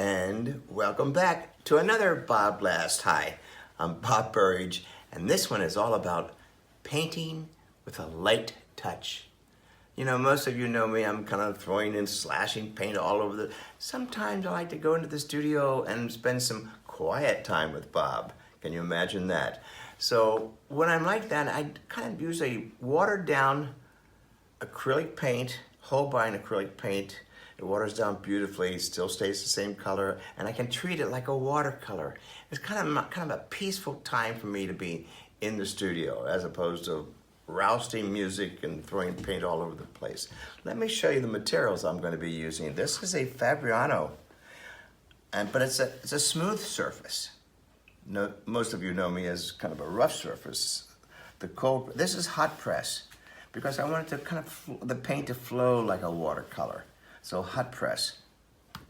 And welcome back to another BobBlast I. I'm Bob Burridge, and this one is all about painting with a light touch. You know, most of you know me, I'm kind of throwing and slashing paint all over the... Sometimes I like to go into the studio and spend some quiet time with Bob. Can you imagine that? So when I'm like that, I kind of use a watered down acrylic paint, Holbein Acrylic Paint. It waters down beautifully, still stays the same color, and I can treat it like a watercolor. It's kind of a peaceful time for me to be in the studio, as opposed to rousing music and throwing paint all over the place. Let me show you the materials I'm going to be using. This is a Fabriano, but it's a smooth surface. No, most of you know me as kind of a rough surface. This is hot press, because I want it to the paint to flow like a watercolor. So hot press,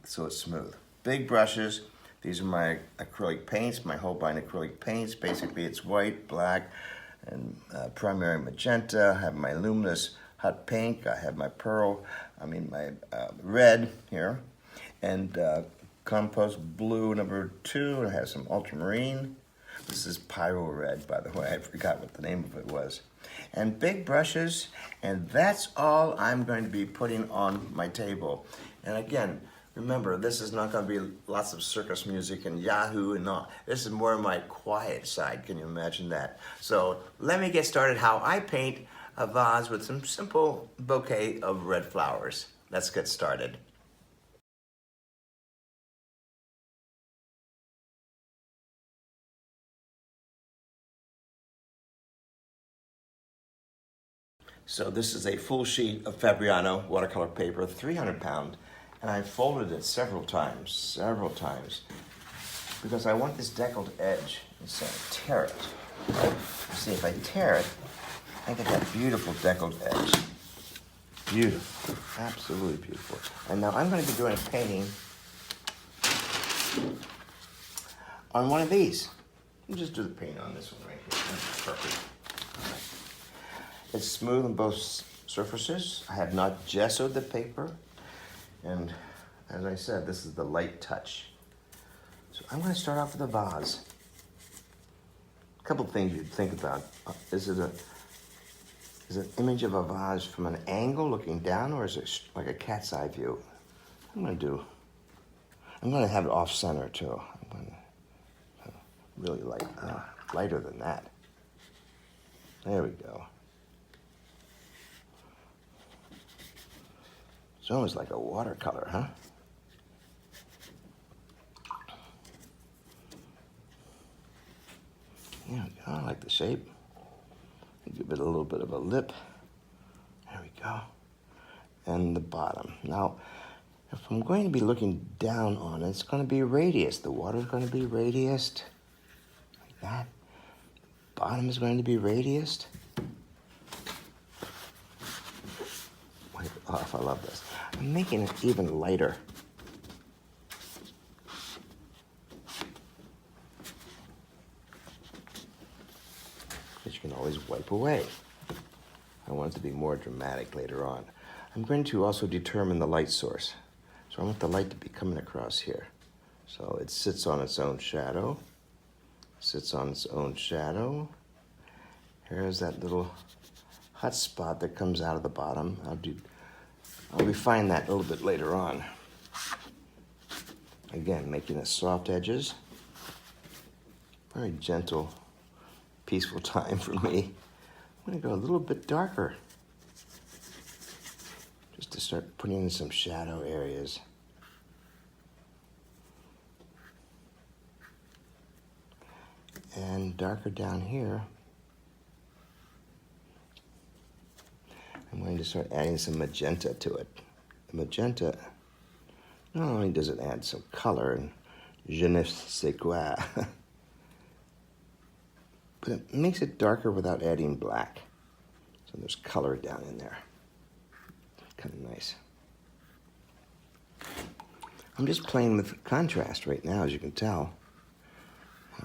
so it's smooth. Big brushes. These are my acrylic paints, my Holbein acrylic paints. Basically, it's white, black, and primary magenta. I have my luminous hot pink. I have my my red here, and compost blue number 2. I have some ultramarine. This is pyro red, by the way. I forgot what the name of it was. And big brushes, and that's all I'm going to be putting on my table. And again, remember, this is not going to be lots of circus music and Yahoo and all. This is more my quiet side. Can you imagine that? So let me get started how I paint a vase with some simple bouquet of red flowers. Let's get started. So this is a full sheet of Fabriano watercolor paper, 300 pound, and I folded it several times, because I want this deckled edge. So I tear it. See, if I tear it, I get that beautiful deckled edge. Beautiful, absolutely beautiful. And now I'm going to be doing a painting on one of these. I'll just do the paint on this one right here. That's perfect. All right. It's smooth on both surfaces. I have not gessoed the paper. And as I said, this is the light touch. So I'm going to start off with a vase. A couple things you'd think about. Is it an image of a vase from an angle looking down, or is it like a cat's eye view? I'm going to have it off center too. I'm going to really light, lighter than that. There we go. It's almost like a watercolor, huh? Yeah, I like the shape. Give it a little bit of a lip. There we go. And the bottom. Now, if I'm going to be looking down on it, it's going to be radiused. The water's going to be radiused, like that. Bottom is going to be radiused. Wipe it off, I love this. I'm making it even lighter. But you can always wipe away. I want it to be more dramatic later on. I'm going to also determine the light source. So I want the light to be coming across here. So it sits on its own shadow. Sits on its own shadow. Here's that little hot spot that comes out of the bottom. I'll refine that a little bit later on. Again, making the soft edges. Very gentle, peaceful time for me. I'm going to go a little bit darker, just to start putting in some shadow areas. And darker down here. I'm going to start adding some magenta to it. The magenta, not only does it add some color and je ne sais quoi, but it makes it darker without adding black. So there's color down in there. Kind of nice. I'm just playing with contrast right now, as you can tell.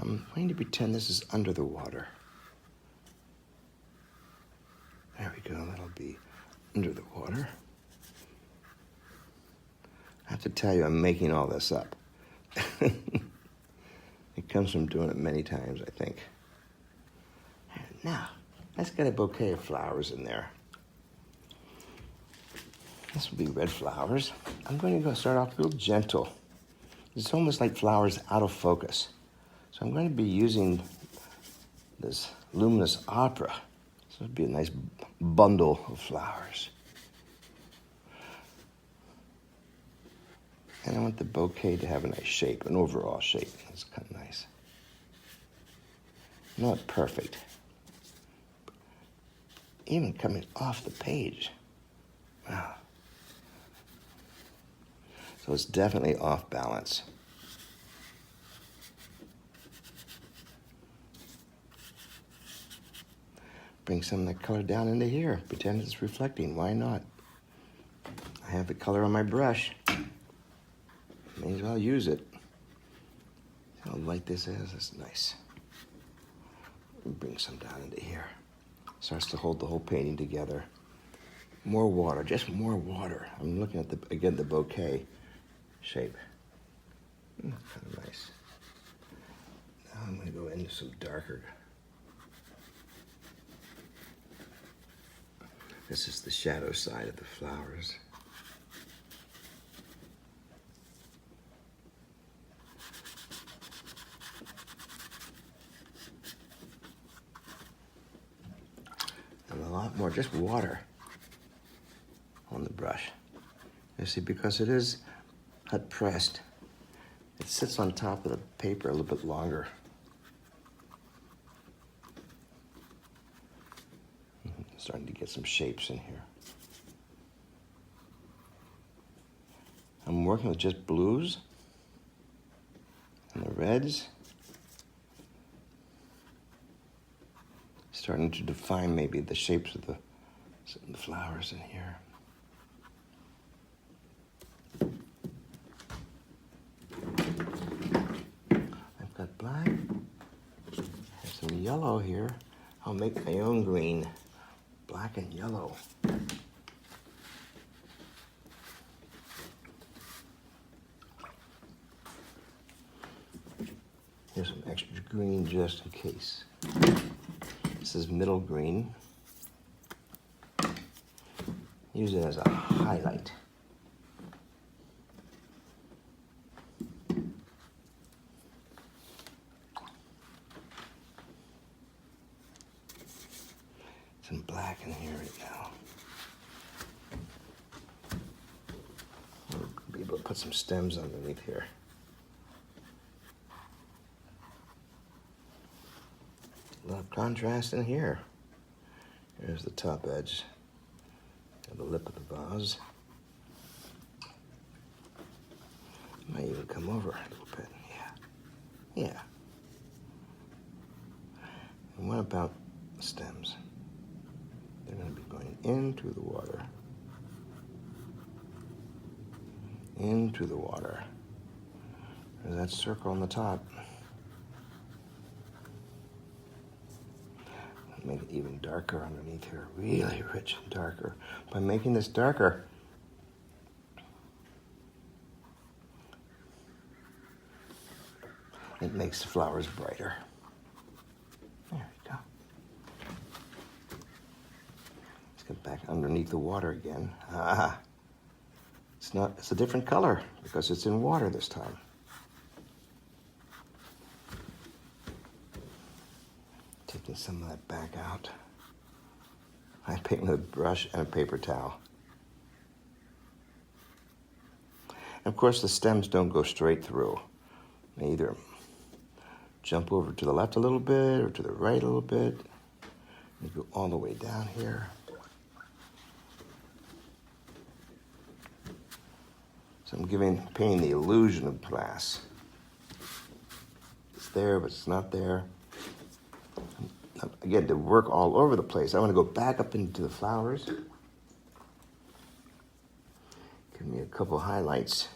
I'm going to pretend this is under the water. There we go, that'll be under the water. I have to tell you, I'm making all this up. It comes from doing it many times, I think. Now, let's get a bouquet of flowers in there. This will be red flowers. I'm going to go start off real gentle. It's almost like flowers out of focus. So I'm going to be using this luminous opera. So it'll be a nice bundle of flowers. And I want the bouquet to have a nice shape, an overall shape. That's kind of nice. Not perfect. Even coming off the page. Wow. So it's definitely off balance. Bring some of that color down into here. Pretend it's reflecting. Why not? I have the color on my brush. May as well use it. See how light this is? That's nice. Bring some down into here. Starts to hold the whole painting together. More water, just more water. I'm looking at the bouquet shape. Kind of nice. Now I'm going to go into some darker. This is the shadow side of the flowers. And a lot more, just water on the brush. You see, because it is hot pressed, it sits on top of the paper a little bit longer. Starting to get some shapes in here. I'm working with just blues and the reds. Starting to define maybe the shapes of the flowers in here. I've got black. I have some yellow here. I'll make my own green. Black and yellow. Here's some extra green just in case. This is middle green. Use it as a highlight. Some black in here right now. We'll be able to put some stems underneath here. A lot of contrast in here. Here's the top edge of the lip of the vase. Might even come over a little bit. Yeah. And what about the stems? They're going to be going into the water. Into the water. There's that circle on the top. Make it even darker underneath here. Really rich and darker. By making this darker, it makes the flowers brighter. There we go. Get back underneath the water again. It's a different color because it's in water this time. Taking some of that back out. I paint with a brush and a paper towel. And of course the stems don't go straight through. They either jump over to the left a little bit or to the right a little bit. They go all the way down here. So I'm painting the illusion of glass. It's there, but it's not there. Again, to work all over the place, I want to go back up into the flowers. Give me a couple highlights.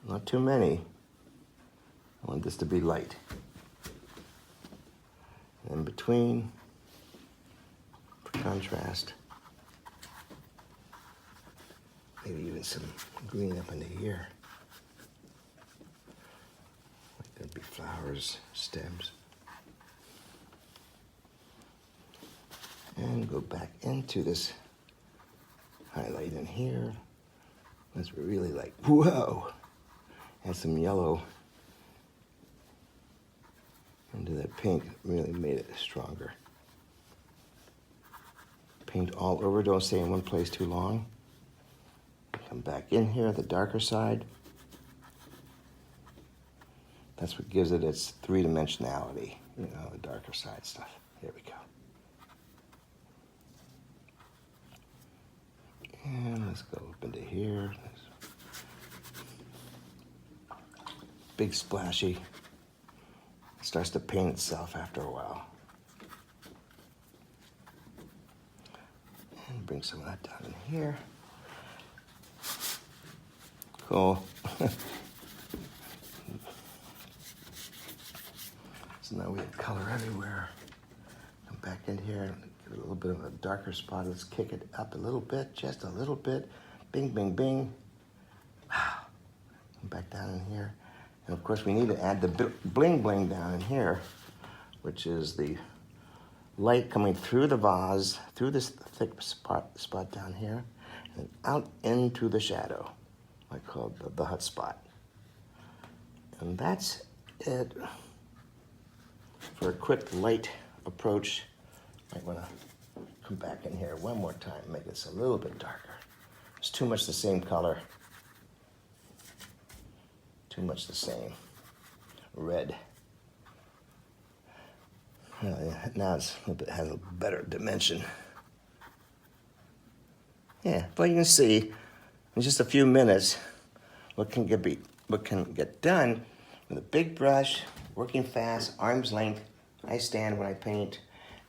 Not too many. I want this to be light. And in between, for contrast, maybe even some green up into here. flowers, stems. And go back into this highlight in here. That's really like, whoa! Add some yellow into that pink, really made it stronger. Paint all over, don't stay in one place too long. Come back in here, the darker side. That's what gives it its three-dimensionality, you know, the darker side stuff. There we go. And let's go up into here. Big splashy. It starts to paint itself after a while. And bring some of that down in here. Cool. So now we have color everywhere. Come back in here, get a little bit of a darker spot. Let's kick it up a little bit, just a little bit. Bing, bing, bing. Wow. Come back down in here. And of course we need to add the bling bling down in here, which is the light coming through the vase, through this thick spot down here, and out into the shadow, I call it the hot spot. And that's it for a quick light approach. Might want to come back in here one more time, make this a little bit darker. It's too much the same color. Too much the same. Red. Now it's a little bit, has a better dimension. Yeah, but you can see in just a few minutes what can get done with a big brush, working fast, arm's length. I stand when I paint,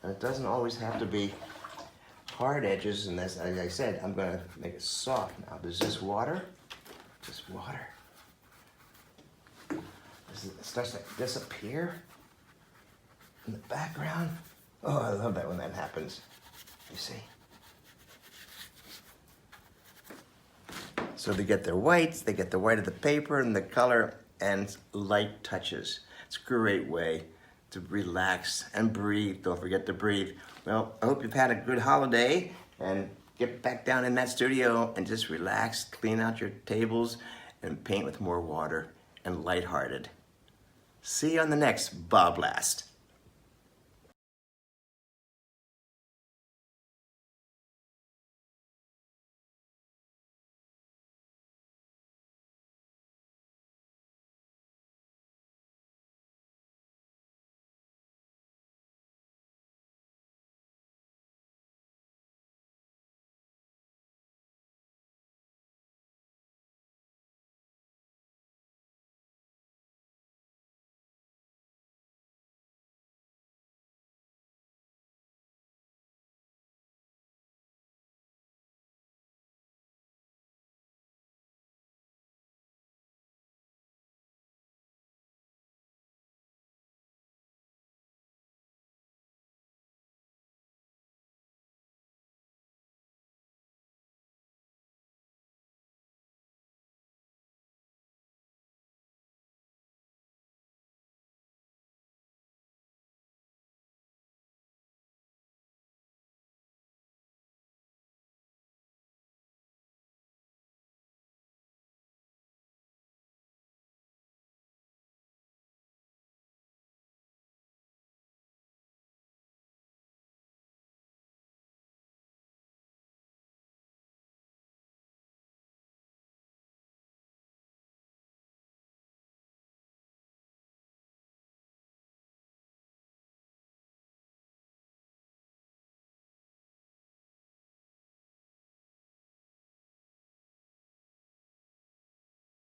and it doesn't always have to be hard edges. And as I said, I'm going to make it soft now. There's this water. This water. It starts to disappear in the background. Oh, I love that when that happens. You see? So they get their whites, they get the white of the paper and the color and light touches. It's a great way to relax and breathe. Don't forget to breathe. Well, I hope you've had a good holiday and get back down in that studio and just relax, clean out your tables and paint with more water and lighthearted. See you on the next BobBlast.